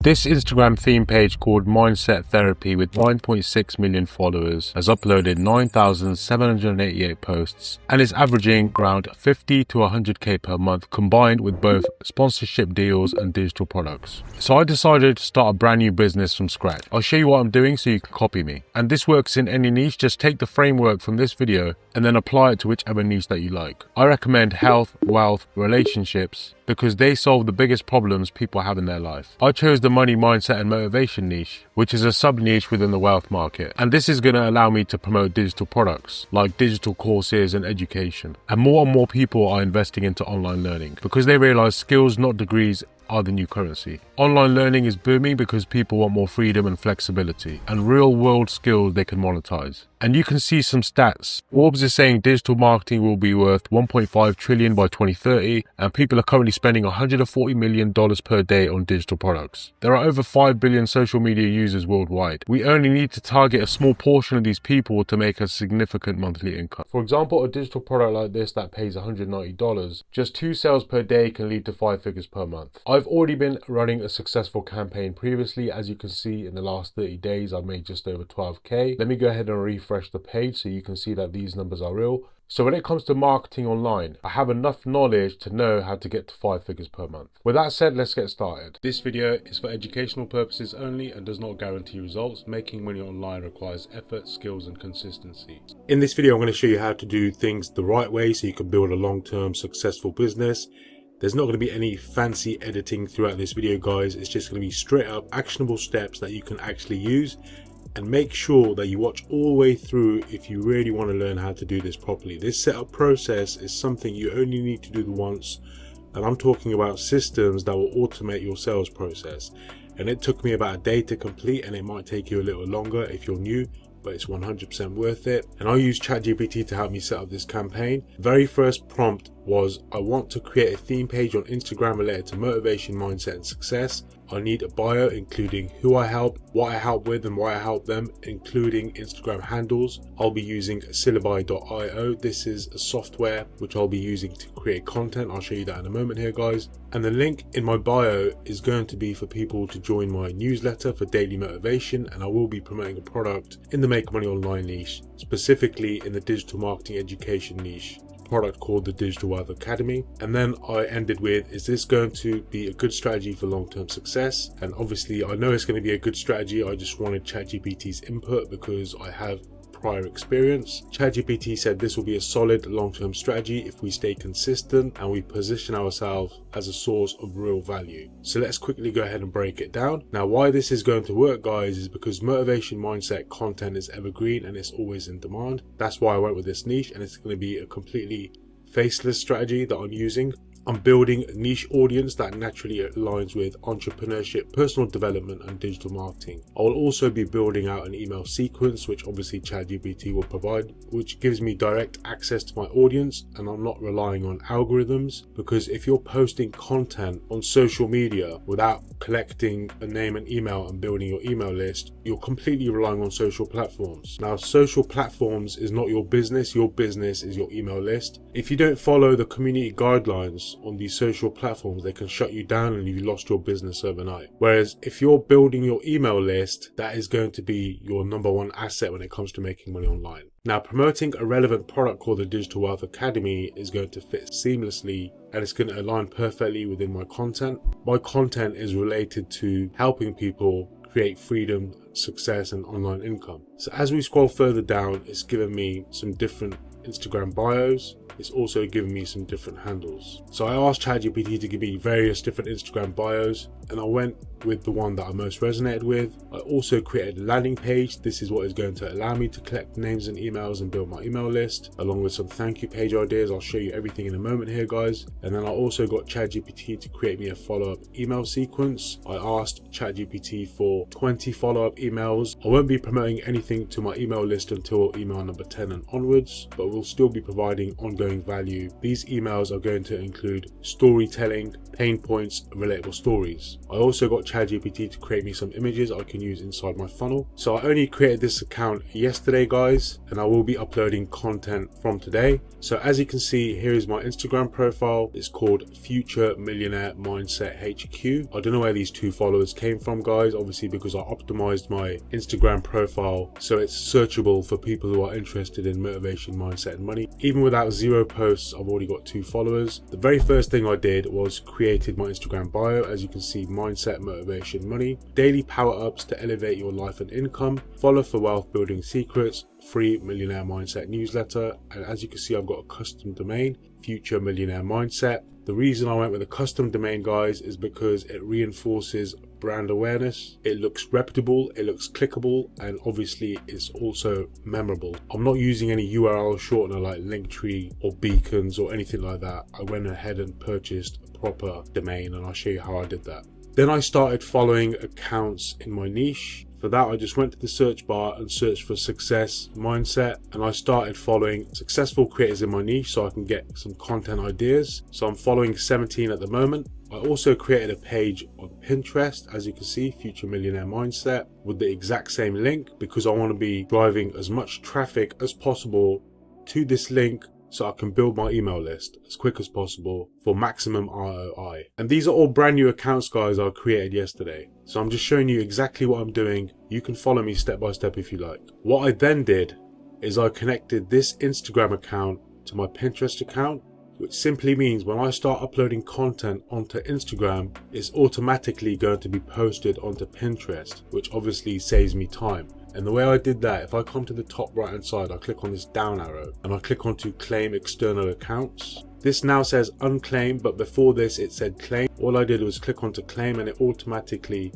This Instagram theme page called Mindset Therapy with 9.6 million followers has uploaded 9,788 posts and is averaging around 50 to 100k per month combined with both sponsorship deals and digital products. So I decided to start a brand new business from scratch. I'll show you what I'm doing so you can copy me. And this works in any niche. Just take the framework from this video and then apply it to whichever niche that you like. I recommend health, wealth, relationships because they solve the biggest problems people have in their life. I chose the money, mindset and motivation niche, which is a sub-niche within the wealth market. And this is going to allow me to promote digital products like digital courses and education. And more people are investing into online learning because they realize skills, not degrees, are the new currency. Online learning is booming because people want more freedom and flexibility and real world skills they can monetize. And you can see some stats. Forbes is saying digital marketing will be worth 1.5 trillion by 2030 and people are currently spending $140 million per day on digital products. There are over 5 billion social media users worldwide. We only need to target a small portion of these people to make a significant monthly income. For example, a digital product like this that pays $190, just 2 sales per day can lead to 5 figures per month. I've already been running a successful campaign previously. As you can see, in the last 30 days, I've made just over 12k. Let me go ahead and refresh the page so you can see that these numbers are real. So when it comes to marketing online, I have enough knowledge to know how to get to 5 figures per month. With that said, let's get started. This video is for educational purposes only and does not guarantee results. Making money online requires effort, skills and consistency. In this video, I'm going to show you how to do things the right way so you can build a long-term successful business. There's not going to be any fancy editing throughout this video, guys. It's just going to be straight up actionable steps that you can actually use. And make sure that you watch all the way through if you really want to learn how to do this properly. This setup process is something you only need to do once. And I'm talking about systems that will automate your sales process. And it took me about a day to complete, and it might take you a little longer if you're new, but it's 100% worth it. And I used ChatGPT to help me set up this campaign. Very first prompt was, I want to create a theme page on Instagram related to motivation, mindset and success. I need a bio including who I help, what I help with and why I help them, including Instagram handles. I'll be using Syllabi.io. This is a software which I'll be using to create content. I'll show you that in a moment here, guys. And the link in my bio is going to be for people to join my newsletter for daily motivation, and I will be promoting a product in the Make Money Online niche, specifically in the digital marketing education niche. Product called the Digital Wealth Academy. And then I ended with, is this going to be a good strategy for long-term success? And obviously I know it's going to be a good strategy. I just wanted ChatGPT's input because I have prior experience. ChatGPT said this will be a solid long-term strategy if we stay consistent and we position ourselves as a source of real value. So let's quickly go ahead and break it down. Now, why this is going to work, guys, is because motivation mindset content is evergreen and it's always in demand. That's why I went with this niche, and it's going to be a completely faceless strategy that I'm using. I'm building a niche audience that naturally aligns with entrepreneurship, personal development and digital marketing. I will also be building out an email sequence, which obviously ChatGPT will provide, which gives me direct access to my audience, and I'm not relying on algorithms, because if you're posting content on social media without collecting a name and email and building your email list, you're completely relying on social platforms. Now, social platforms is not your business is your email list. If you don't follow the community guidelines on these social platforms, they can shut you down and you've lost your business overnight. Whereas if you're building your email list, that is going to be your number one asset when it comes to making money online. Now, promoting a relevant product called the Digital Wealth Academy is going to fit seamlessly and it's going to align perfectly within my content. My content is related to helping people create freedom, success and online income. So as we scroll further down, it's given me some different Instagram bios. It's also giving me some different handles. So I asked ChatGPT to give me various different Instagram bios, and I went with the one that I most resonated with. I also created a landing page. This is what is going to allow me to collect names and emails and build my email list, along with some thank you page ideas. I'll show you everything in a moment here, guys. And then I also got ChatGPT to create me a follow-up email sequence. I asked ChatGPT for 20 follow-up emails. I won't be promoting anything to my email list until email number 10 and onwards, but we'll still be providing ongoing value. These emails are going to include storytelling, pain points, relatable stories. followers. I also got ChatGPT to create me some images I can use inside my funnel. So I only created this account yesterday, guys, and I will be uploading content from today. So as you can see, here is my Instagram profile. It's called Future Millionaire Mindset HQ. I don't know where these 2 followers came from, guys, obviously because I optimized my Instagram profile so it's searchable for people who are interested in motivation, mindset and money. Even without 0 posts, I've already got 2 followers. The very first thing I did was created my Instagram bio. As you can see, mindset, motivation, money, daily power ups to elevate your life and income, follow for wealth building secrets, free millionaire mindset newsletter. And as you can see, I've got a custom domain, Future Millionaire Mindset. The reason I went with a custom domain, guys, is because it reinforces brand awareness. It looks reputable, it looks clickable, and obviously it's also memorable. I'm not using any URL shortener like Linktree or Beacons or anything like that. I went ahead and purchased a proper domain, and I'll show you how I did that. Then I started following accounts in my niche. For that, I just went to the search bar and searched for success mindset, and I started following successful creators in my niche so I can get some content ideas. So I'm following 17 at the moment. I also created a page on Pinterest, as you can see, Future Millionaire Mindset, with the exact same link because I want to be driving as much traffic as possible to this link so I can build my email list as quick as possible for maximum ROI. And these are all brand new accounts, guys, I created yesterday. So I'm just showing you exactly what I'm doing. You can follow me step by step if you like. What I then did is I connected this Instagram account to my Pinterest account, which simply means when I start uploading content onto Instagram, it's automatically going to be posted onto Pinterest, which obviously saves me time. And the way I did that, if I come to the top right hand side, I click on this down arrow and I click onto claim external accounts. This now says unclaimed, but before this it said claim. All I did was click onto claim and it automatically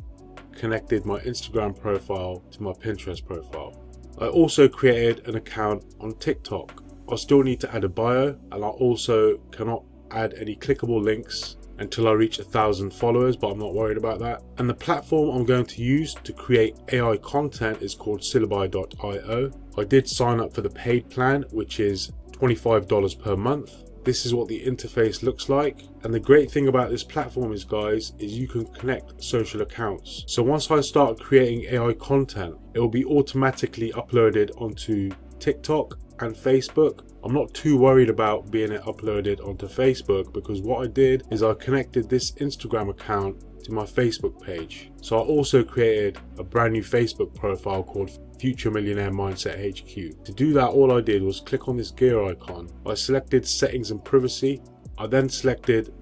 connected my Instagram profile to my Pinterest profile. I also created an account on TikTok. I still need to add a bio, and I also cannot add any clickable links until I reach 1,000 followers, but I'm not worried about that. And the platform I'm going to use to create AI content is called Syllabi.io. I did sign up for the paid plan, which is $25 per month. This is what the interface looks like. And the great thing about this platform is, guys, is you can connect social accounts. So once I start creating AI content, it will be automatically uploaded onto TikTok and Facebook. I'm not too worried about being uploaded onto Facebook because what I did is I connected this Instagram account to my Facebook page. So I also created a brand new Facebook profile called Future Millionaire Mindset HQ. To do that, all I did was click on this gear icon. I selected settings and privacy. I then selected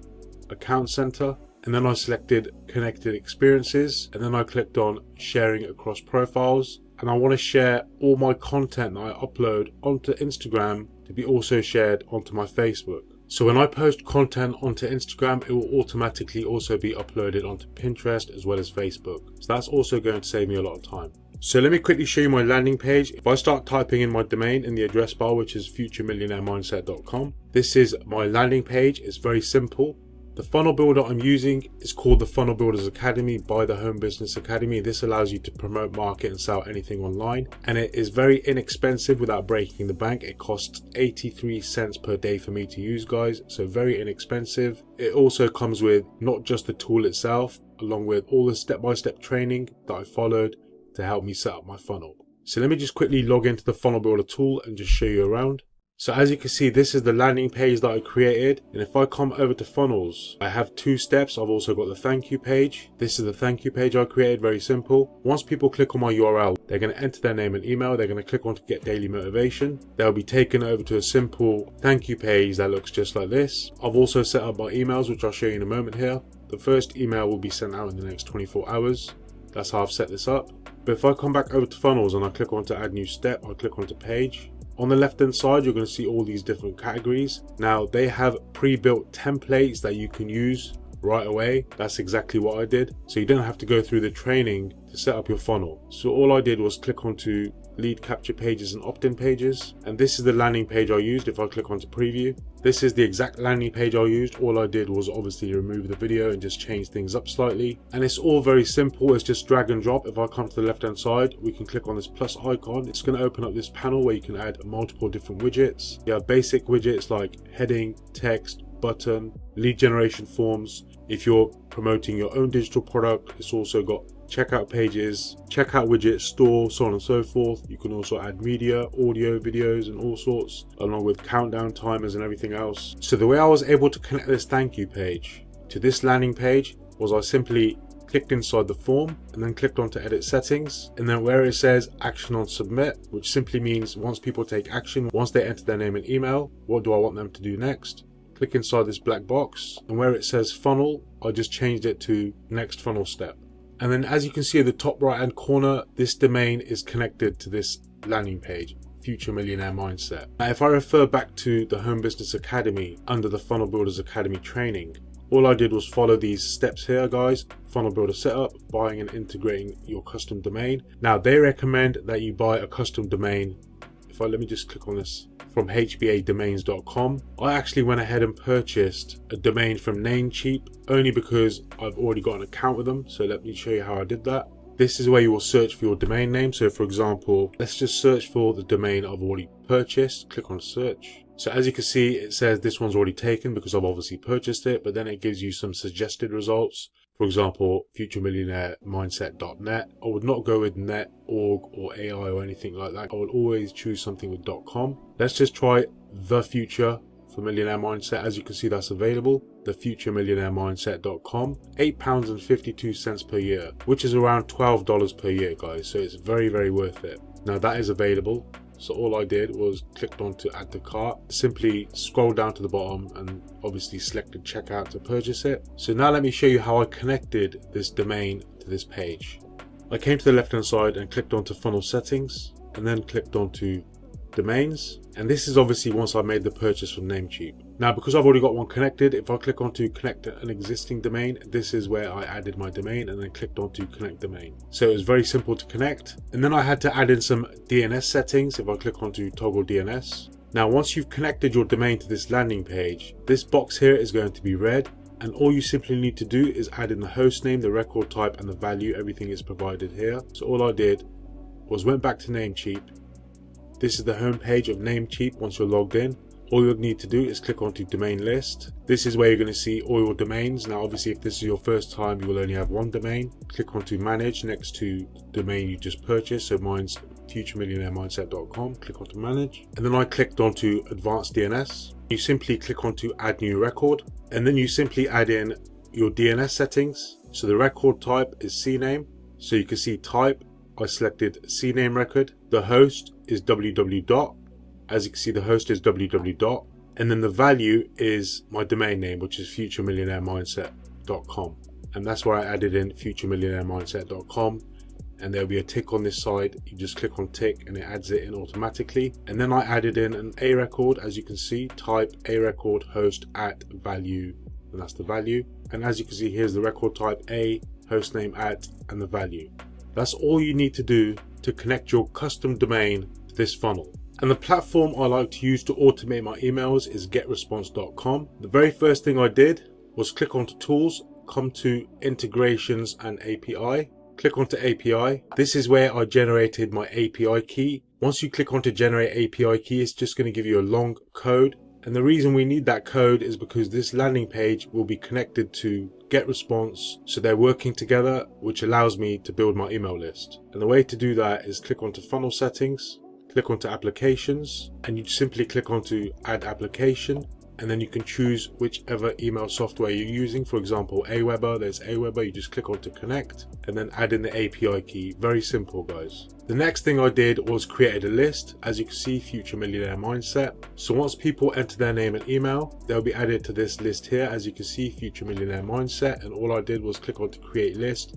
account center, and then I selected connected experiences, and then I clicked on sharing across profiles. And I want to share all my content that I upload onto Instagram to be also shared onto my Facebook. So when I post content onto Instagram, it will automatically also be uploaded onto Pinterest as well as Facebook. So that's also going to save me a lot of time. So let me quickly show you my landing page. If I start typing in my domain in the address bar, which is futuremillionairemindset.com, this is my landing page. It's very simple. The funnel builder I'm using is called the Funnel Builders Academy by the Home Business Academy. This allows you to promote, market and sell anything online, and it is very inexpensive without breaking the bank. It costs 83 cents per day for me to use, guys, so very inexpensive. It also comes with not just the tool itself, along with all the step-by-step training that I followed to help me set up my funnel. So let me just quickly log into the Funnel Builder tool and just show you around. So as you can see, this is the landing page that I created. And if I come over to funnels, I have 2 steps. I've also got the thank you page. This is the thank you page I created, very simple. Once people click on my URL, they're going to enter their name and email. They're going to click on to get daily motivation. They'll be taken over to a simple thank you page that looks just like this. I've also set up my emails, which I'll show you in a moment here. The first email will be sent out in the next 24 hours. That's how I've set this up. But if I come back over to funnels and I click on to add new step, I click on to page. On the left hand side, you're going to see all these different categories. Now they have pre-built templates that you can use right away. That's exactly what I did. So you don't have to go through the training to set up your funnel. So all I did was click onto lead capture pages and opt-in pages. And this is the landing page I used. If I click onto preview, this is the exact landing page I used. All I did was obviously remove the video and just change things up slightly. And it's all very simple. It's just drag and drop. If I come to the left hand side, we can click on this plus icon. It's going to open up this panel where you can add multiple different widgets. You have basic widgets like heading, text, button, lead generation forms. If you're promoting your own digital product, it's also got checkout pages, checkout widgets, store, so on and so forth. You can also add media, audio, videos, and all sorts, along with countdown timers and everything else. So the way I was able to connect this thank you page to this landing page was I simply clicked inside the form and then clicked onto edit settings, and then where it says action on submit, which simply means once people take action, once they enter their name and email, what do I want them to do next? Click inside this black box, and where it says funnel, I just changed it to next funnel step. And then as you can see at the top right hand corner, this domain is connected to this landing page, Future Millionaire Mindset. Now if I refer back to the Home Business Academy under the Funnel Builders Academy training, all I did was follow these steps here, guys. Funnel builder setup, buying and integrating your custom domain. Now they recommend that you buy a custom domain. Let me just click on this, from hbadomains.com. I actually went ahead and purchased a domain from Namecheap only because I've already got an account with them. So let me show you how I did that. This is where you will search for your domain name. So for example, let's just search for the domain I've already purchased. Click on search. So as you can see, it says this one's already taken because I've obviously purchased it, but then it gives you some suggested results. For example, futuremillionairemindset.net. I would not go with net, org, or AI or anything like that. I would always choose something with .com. Let's just try the future for Millionaire Mindset. As you can see, that's available. The futuremillionairemindset.com. £8.52 per year, which is around $12 per year, guys. So it's very, very worth it. Now that is available. So all I did was clicked on to add to cart, simply scroll down to the bottom and obviously selected checkout to purchase it. So now let me show you how I connected this domain to this page. I came to the left hand side and clicked onto funnel settings and then clicked onto domains. And this is obviously once I made the purchase from Namecheap. Now because I've already got one connected, if I click onto connect an existing domain, this is where I added my domain and then clicked onto connect domain. So it was very simple to connect. And then I had to add in some DNS settings. If I click onto toggle DNS. Now once you've connected your domain to this landing page, this box here is going to be red. And all you simply need to do is add in the host name, the record type and the value. Everything is provided here. So all I did was went back to Namecheap. This is the home page of Namecheap once you're logged in. All you'll need to do is click onto domain list. This is where you're going to see all your domains. Now obviously if this is your first time, you will only have one domain. Click onto manage next to the domain you just purchased. So mine's futuremillionairemindset.com. Click onto manage. And then I clicked onto advanced DNS. You simply click onto add new record. And then you simply add in your DNS settings. So the record type is CNAME. So you can see type. I selected CNAME record. The host is www. As you can see, the host is www. And then the value is my domain name, which is futuremillionairemindset.com. And that's where I added in futuremillionairemindset.com. And there'll be a tick on this side. You just click on tick and it adds it in automatically. And then I added in an A record, as you can see, type A record host at value. And that's the value. And as you can see, here's the record type A, host name at, and the value. That's all you need to do to connect your custom domain to this funnel. And the platform I like to use to automate my emails is getresponse.com. The very first thing I did was click onto tools, come to integrations and API, click onto API. This is where I generated my API key. Once you click onto generate API key, it's just going to give you a long code. And the reason we need that code is because this landing page will be connected to GetResponse, so they're working together, which allows me to build my email list. And the way to do that is click onto funnel settings, click onto applications, and you simply click onto add application, and then you can choose whichever email software you're using. For example, Aweber, there's Aweber. You just click onto connect and then add in the API key. Very simple, guys. The next thing I did was created a list. As you can see, Future Millionaire Mindset. So once people enter their name and email, they'll be added to this list here. As you can see, Future Millionaire Mindset. And all I did was click onto create list,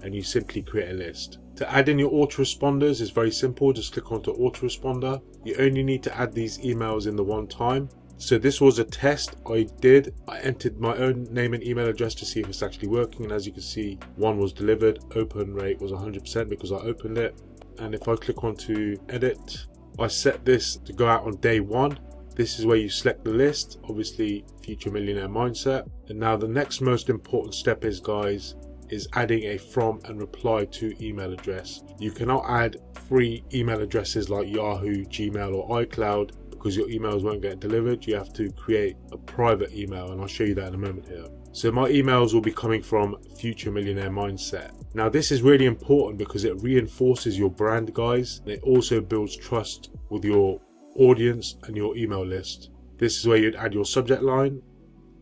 and you simply create a list. To add in your autoresponders is very simple. Just click onto autoresponder. You only need to add these emails in the one time. So this was a test I did. I entered my own name and email address to see if it's actually working. And as you can see, one was delivered. Open rate was 100% because I opened it. And if I click onto edit, I set this to go out on day 1. This is where you select the list, obviously Future Millionaire Mindset. And now the next most important step is, guys, is adding a from and reply to email address. You cannot add free email addresses like Yahoo, Gmail or iCloud, because your emails won't get delivered. You have to create a private email, and I'll show you that in a moment here. So my emails will be coming from Future Millionaire Mindset. Now this is really important because it reinforces your brand, guys, and it also builds trust with your audience and your email list. This is where you'd add your subject line,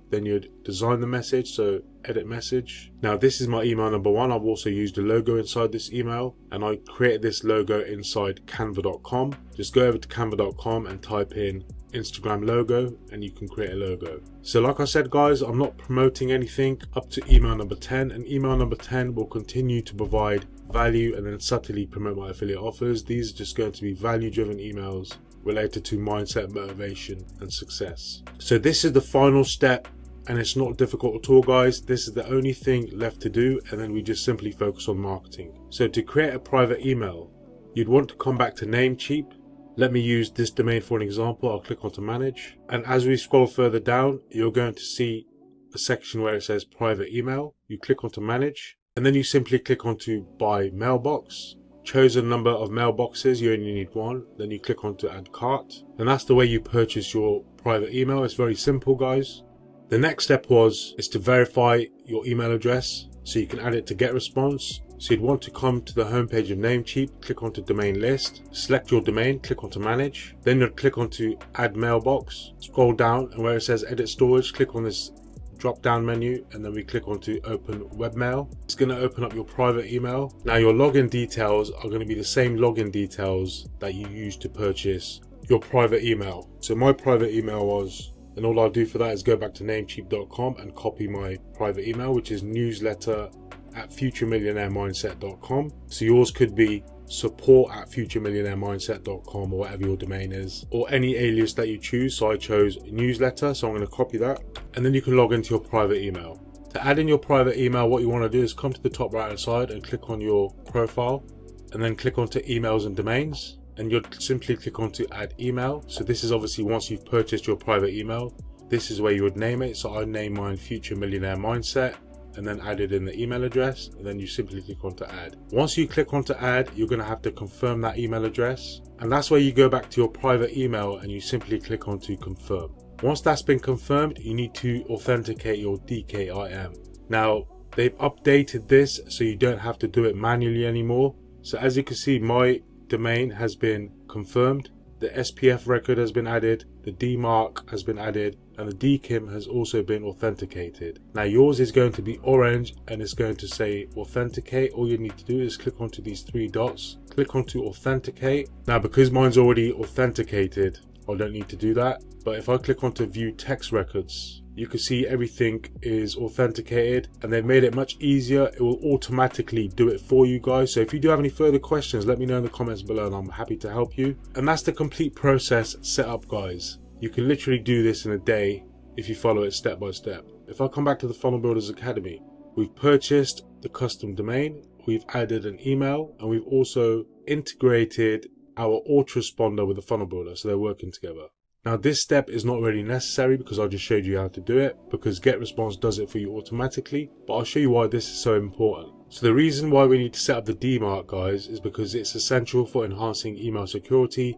then you'd design the message, so edit message. Now this is my email number 1. I've also used a logo inside this email, and I created this logo inside canva.com. Just go over to canva.com and type in Instagram logo and you can create a logo. So like I said, guys, I'm not promoting anything up to email number 10, and email number 10 will continue to provide value and then subtly promote my affiliate offers. These are just going to be value driven emails related to mindset, motivation and success. So this is the final step, and it's not difficult at all, guys. This is the only thing left to do, and then we just simply focus on marketing. So to create a private email, you'd want to come back to Namecheap. Let me use this domain for an example. I'll click onto manage, and as we scroll further down, you're going to see a section where it says private email. You click onto manage, and then you simply click onto buy mailbox. Choose a number of mailboxes, you only need one. Then you click onto add cart, and that's the way you purchase your private email. It's very simple, guys. The next step is to verify your email address so you can add it to GetResponse. So you'd want to come to the homepage of Namecheap, click onto domain list, select your domain, click onto manage, then you'll click onto add mailbox, scroll down, and where it says edit storage, click on this drop down menu, and then we click onto open webmail. It's going to open up your private email. Now your login details are going to be the same login details that you used to purchase your private email. So my private email was, and all I'll do for that is go back to namecheap.com and copy my private email, which is newsletter@futuremillionairemindset.com. So yours could be support@futuremillionairemindset.com or whatever your domain is, or any alias that you choose. So I chose newsletter, so I'm going to copy that, and then you can log into your private email. To add in your private email, what you want to do is come to the top right hand side and click on your profile, and then click onto emails and domains, and you'll simply click onto add email. So this is obviously once you've purchased your private email, this is where you would name it. So I name mine Future Millionaire Mindset, and then added in the email address, and then you simply click on to add. Once you click on to add, you're going to have to confirm that email address, and that's where you go back to your private email and you simply click on to confirm. Once that's been confirmed, you need to authenticate your DKIM. Now they've updated this so you don't have to do it manually anymore. So as you can see, my domain has been confirmed, the SPF record has been added, the DMARC has been added, and the DKIM has also been authenticated. Now yours is going to be orange and it's going to say authenticate. All you need to do is click onto these 3 dots, click onto authenticate. Now because mine's already authenticated, I don't need to do that. But if I click onto view text records, you can see everything is authenticated, and they've made it much easier. It will automatically do it for you guys. So if you do have any further questions, let me know in the comments below and I'm happy to help you. And that's the complete process set up, guys. You can literally do this in a day if you follow it step by step. If I come back to the Funnel Builders Academy, we've purchased the custom domain, we've added an email, and we've also integrated our autoresponder with the Funnel Builder, so they're working together. Now this step is not really necessary because I just showed you how to do it, because GetResponse does it for you automatically, but I'll show you why this is so important. So the reason why we need to set up the DMARC, guys, is because it's essential for enhancing email security,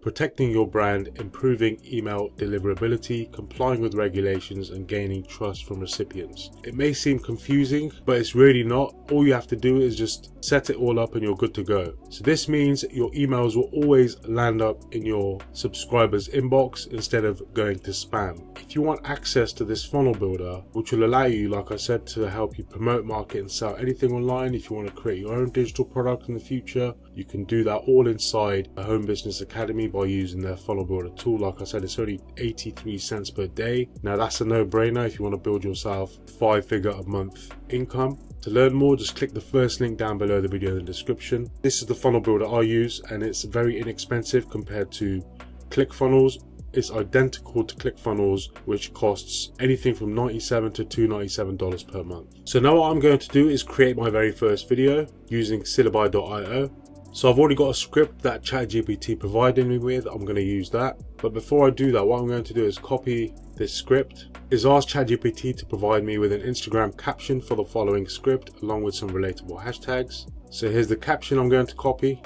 protecting your brand, improving email deliverability, complying with regulations, and gaining trust from recipients. It may seem confusing, but it's really not. All you have to do is just set it all up and you're good to go. So this means your emails will always land up in your subscribers' inbox instead of going to spam. If you want access to this funnel builder, which will allow you, like I said, to help you promote, market, and sell anything online, if you want to create your own digital product in the future, you can do that all inside the Home Business Academy by using their funnel builder tool. Like I said, it's only 83 cents per day. Now that's a no-brainer if you want to build yourself 5-figure a month income. To learn more, just click the first link down below the video in the description. This is the funnel builder I use, and it's very inexpensive compared to ClickFunnels. It's identical to ClickFunnels, which costs anything from $97 to $297 per month. So now what I'm going to do is create my very first video using Syllabi.io. So I've already got a script that ChatGPT provided me with. I'm going to use that. But before I do that, what I'm going to do is copy this script, is ask ChatGPT to provide me with an Instagram caption for the following script along with some relatable hashtags. So here's the caption I'm going to copy.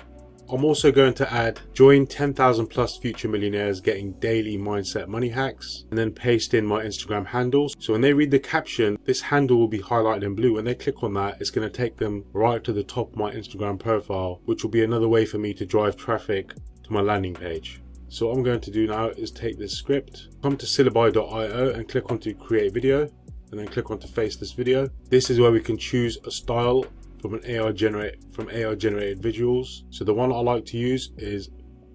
I'm also going to add join 10,000 plus future millionaires getting daily mindset money hacks, and then paste in my Instagram handles. So when they read the caption, this handle will be highlighted in blue. When they click on that, it's going to take them right to the top of my Instagram profile, which will be another way for me to drive traffic to my landing page. So what I'm going to do now is take this script, come to syllabi.io and click onto create video, and then click onto faceless video. This is where we can choose a style from AI generated visuals. So the one I like to use is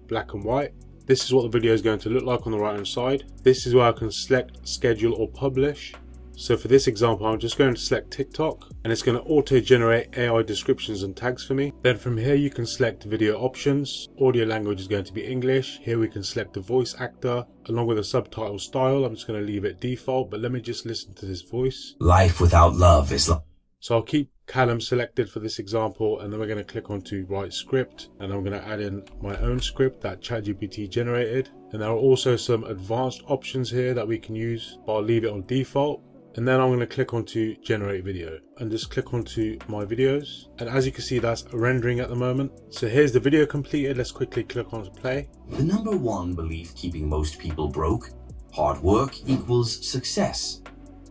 black and white. This is what the video is going to look like on the right hand side. This is where I can select schedule or publish. So for this example, I'm just going to select TikTok, and it's going to auto generate AI descriptions and tags for me. Then from here you can select video options. Audio language is going to be English. Here we can select the voice actor along with a subtitle style. I'm just going to leave it default, but let me just listen to this voice. Life without love is So I'll keep Callum selected for this example, and then we're going to click on to write script, and I'm going to add in my own script that ChatGPT generated. And there are also some advanced options here that we can use, but I'll leave it on default. And then I'm going to click onto generate video and just click onto my videos. And as you can see, that's rendering at the moment. So here's the video completed. Let's quickly click on play. the number one belief keeping most people broke. Hard work equals success.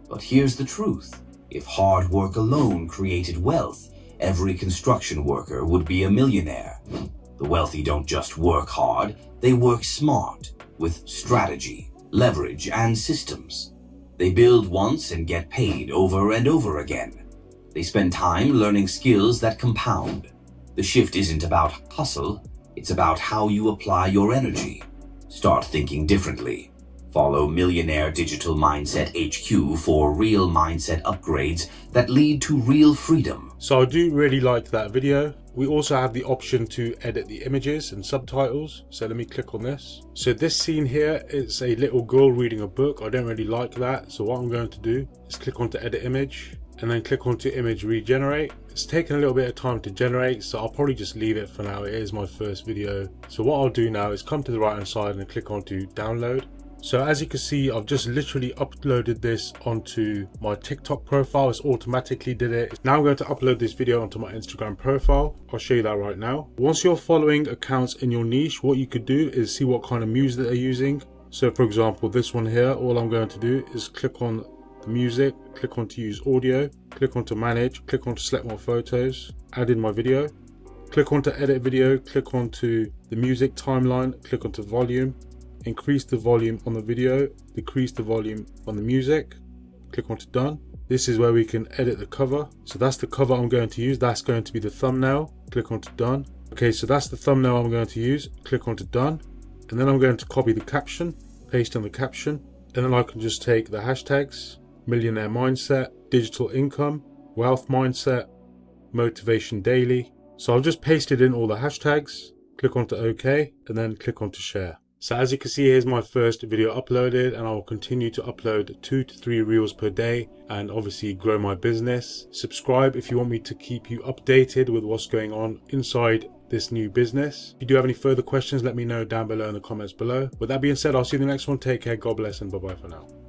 But here's the truth. If hard work alone created wealth, every construction worker would be a millionaire. The wealthy don't just work hard, they work smart, with strategy, leverage, and systems. They build once and get paid over and over again. They spend time learning skills that compound. The shift isn't about hustle, it's about how you apply your energy. Start thinking differently. Follow Millionaire Digital Mindset HQ for real mindset upgrades that lead to real freedom. So I do really like that video. We also have the option to edit the images and subtitles. So let me click on this. So this scene here is a little girl reading a book. I don't really like that. So what I'm going to do is click onto edit image and then click onto image regenerate. It's taken a little bit of time to generate, so I'll probably just leave it for now. It is my first video. So what I'll do now is come to the right hand side and click onto download. So as you can see, I've just literally uploaded this onto my TikTok profile. It's automatically did it. Now I'm going to upload this video onto my Instagram profile. I'll show you that right now. Once you're following accounts in your niche, what you could do is see what kind of music they're using. So for example, this one here, all I'm going to do is click on the music, click on to use audio, click on to manage, click on to select more photos, add in my video, click on to edit video, click on to the music timeline, click on to volume, increase the volume on the video, decrease the volume on the music, click on to done. This is where we can edit the cover. So that's the cover I'm going to use. That's going to be the thumbnail. Click on to done. Okay, so that's the thumbnail I'm going to use. Click on to done. And then I'm going to copy the caption, paste on the caption. And then I can just take the hashtags, millionaire mindset, digital income, wealth mindset, motivation daily. So I've just pasted in all the hashtags, click on to OK, and then click on to share. So as you can see, here's my first video uploaded, and I will continue to upload 2 to 3 reels per day and obviously grow my business. Subscribe if you want me to keep you updated with what's going on inside this new business. If you do have any further questions, let me know down below in the comments below. With that being said, I'll see you in the next one. Take care, God bless, and bye bye for now.